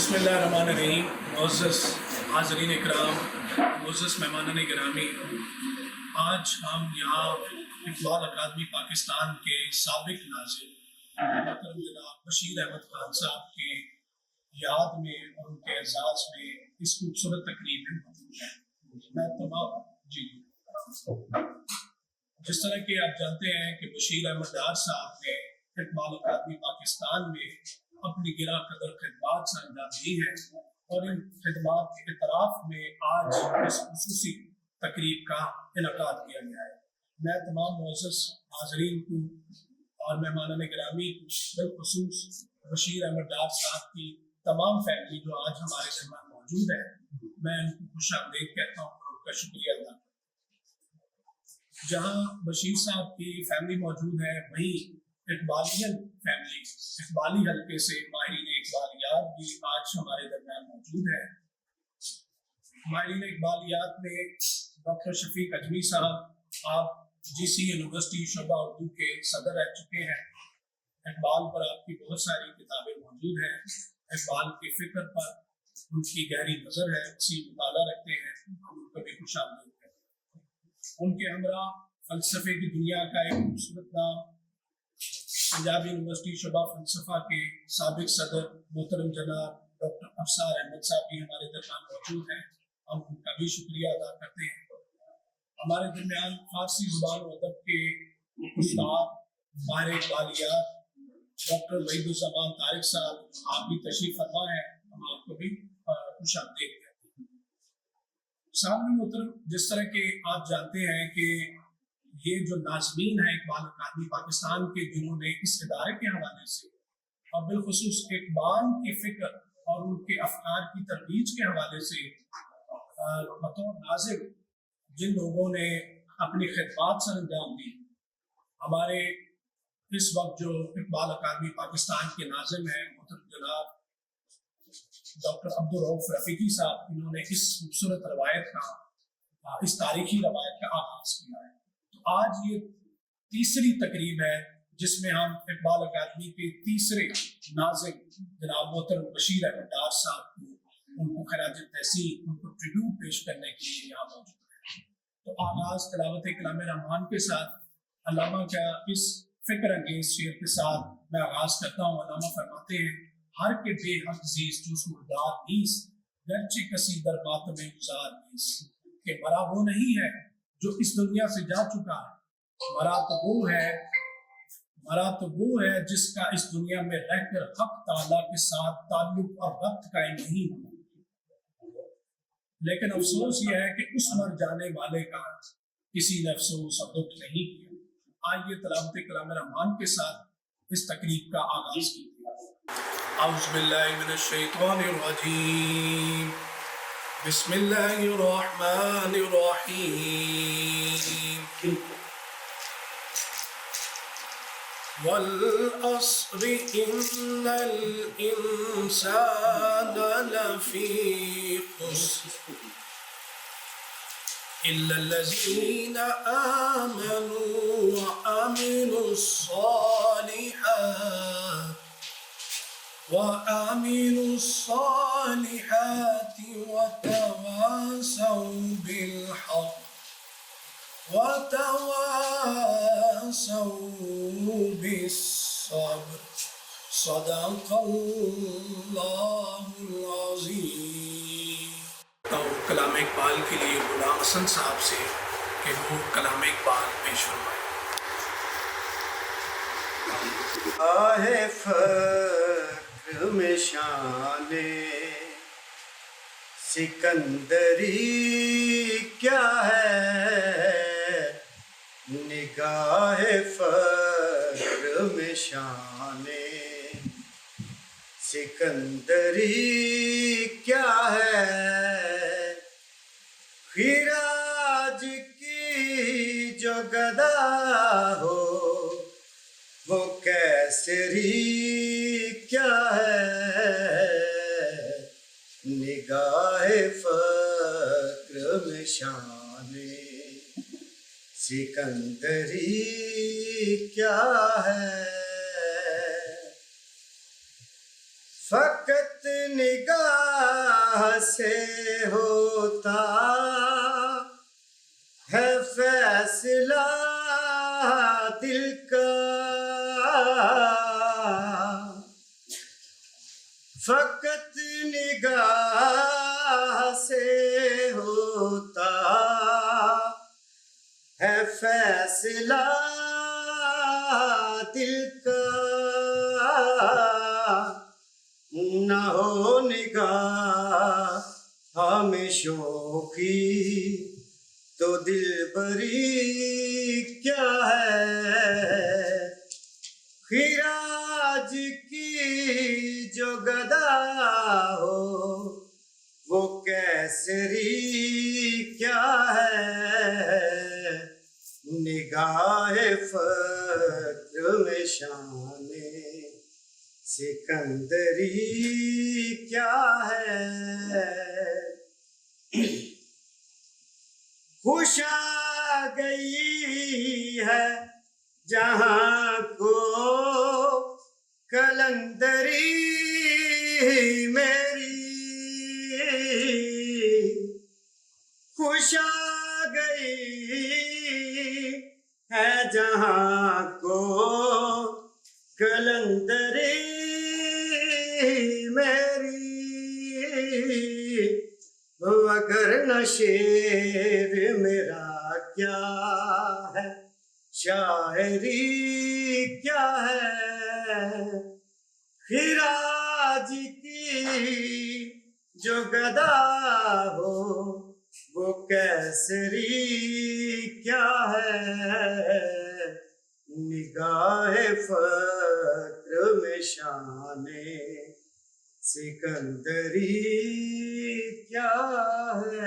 बिस्मिल्लाहिर्रहमानिर्रहीम। मुअज़्ज़ज़ हाज़रीन इकराम, मुअज़्ज़ज़ मेहमानान गिरामी, आज हम यहाँ इक़बाल अकादमी पाकिस्तान के साबिक़ नाज़िम मोहतरम जनाब बशीर अहमद खान साहब की याद में और उनके एज़ाज़ में इस खूबसूरत तकरीब में मौजूद हैं। मैं तमाम जिस तरह कि आप जानते हैं कि बशीर अहमद डार साहब ने इक़बाल अकादमी पाकिस्तान में अपनी गिरा कदर खिदमात से अंजाम दी है और इन खिदमात के इतराफ़ में आज इस खुसूसी तकरीब का इनकाद किया गया है। मैं तमाम मुअज़्ज़ज़ हाज़रीन को और मेहमानान गिरामी को बिलख़ुसूस बशीर अहमद डार साहब की तमाम फैमिली जो आज हमारे दरमियान मौजूद है, मैं उनको खुशामदीद कहता हूँ और उनका शुक्रिया अदा करता हूँ। जहाँ बशीर साहब की फैमिली मौजूद है, वहीं इक़बालियन फैमिली, इक़बाली हल्के से माहिरीन इक़बालियात भी आज हमारे दरमियान मौजूद है। माहिरीन इक़बालियात में डॉक्टर शफीक अजमी साहब, आप GC यूनिवर्सिटी शोबा उर्दू के सदर रह चुके हैं। इक़बाल पर आपकी बहुत सारी किताबें मौजूद हैं। इक़बाल के फ़िक्र पर उनकी गहरी नज़र है, उसी मुताला रखते हैं, हम उनको भी खुशामदीद करते हैं। उनके हमरा फ़लसफ़े की दुनिया का एक खूबसूरत नाम पंजाब यूनिवर्सिटी शोबा फ़लसफ़ा के साबिक़ सदर मोहतरम जनाब डॉक्टर अफसार अहमद साहब भी हमारे दरमियान मौजूद हैं, हम उनका भी शुक्रिया अदा करते हैं। हमारे दरमियान फ़ारसी ज़ुबान और अदब के उस्ताद माहिर इक़बालियात डॉक्टर वहीदुज़्ज़मान तारिक साहब, आप भी तशरीफ़ फरमा हैं, हम आपको भी खुशामदीद कहते हैं। सामने मोहतरम, जिस तरह के आप जानते हैं कि ये जो नाज़मीन है इक़बाल अकादमी पाकिस्तान के, जिन्होंने इस इदारे के हवाले से और बिलखुसूस इक़बाल की फ़िक्र और उनके अफ़कार की तरवीज के हवाले से बतौर नाज़िम जिन लोगों ने अपनी खिदमात सर अंजाम दी, हमारे इस वक्त जो इक़बाल अकादमी पाकिस्तान के नाज़िम हैं मोहतरम जनाब डॉक्टर अब्दुल रऊफ़ रफ़ीकी साहब, इन्होंने इस खूबसूरत रवायत का, इस तारीखी रवायत का आगाज़ किया है। तो आज ये तीसरी तकरीब है जिसमें हम इक़बाल अकादमी के तीसरे नाज़िम जनाब मोहतरम बशीर अहमद डार साहब को, उनको खराज तहसीन, उनको ट्रिब्यूट पेश करने के लिए यहाँ मौजूद है। तो आगाज़ तिलावत कलाम रहमान के साथ अल्लामा का इस फ़िक्र अंगेज़ शेर के साथ मैं आगाज़ करता हूँ। अल्लामा फरमाते हैं, हर के बेहद अज़ीज़ जुज़ मुर्दार नीस, गरचे कसी दर मातम गुज़ार नीस, कि मरा वो नहीं है जो इस दुनिया से जा चुका है, मरा तो वो है जिसका इस दुनिया में रहकर हक़ ताला के साथ ताल्लुक़ और रब्त कायम नहीं हुआ। लेकिन अफसोस यह है कि उस मर जाने वाले का किसी ने अफसोस और दुख नहीं किया। आइए तिलावत कलाम रहमान के साथ इस तकरीब का आगाज़ कीजिए। औज़ु बिल्लाहि मिनश शैतानिर रजीम, बिस्मिल्लाहिर्रहमानिर रहीम। वल अस्रि इन्नल इंसान लफी खुस्र इल्लल्लज़ीना आमनू व अमीनुस्सालिहाति व तवासौ बिलहक़ वतवासौ बिस्सब्र, सदक़ल्लाहुल अज़ीम। तो कलाम इक़बाल के लिए गुलाम हसन साहब से कि वो कलाम इक़बाल पेश फरमाएं। आहे फ़ख्र में शाने सिकंदरी क्या है, निगाह फ़ख्र में शाने सिकंदरी क्या है, खिराज की जो गदा हो वो कैसरी क्या है, निगाह फ़ख्र में शाने सिकंदरी क्या है। फ़क़त نگاہ سے ہوتا ہے فیصلہ دل کا، فقط نگاہ سے ہوتا ہے فیصلہ دل کا، نہ ہو نگاہ ہمیں شوخی تو دل بری کیا ہے، خراج کی جو گدا ہو وہ کیسری کیا ہے، نگاہ فقر میں شان سکندری کیا ہے، خوش آ گئی ہے جہاں کو کلندری میری، خوش آ گئی ہے جہاں کو کلندری میری، اگر نہ شعر میرا کیا ہے شاعری کیا ہے، خراج کی جو گدا ہو وہ کیسری کیا ہے، نگاہ فقر میں شان سکندری کیا ہے۔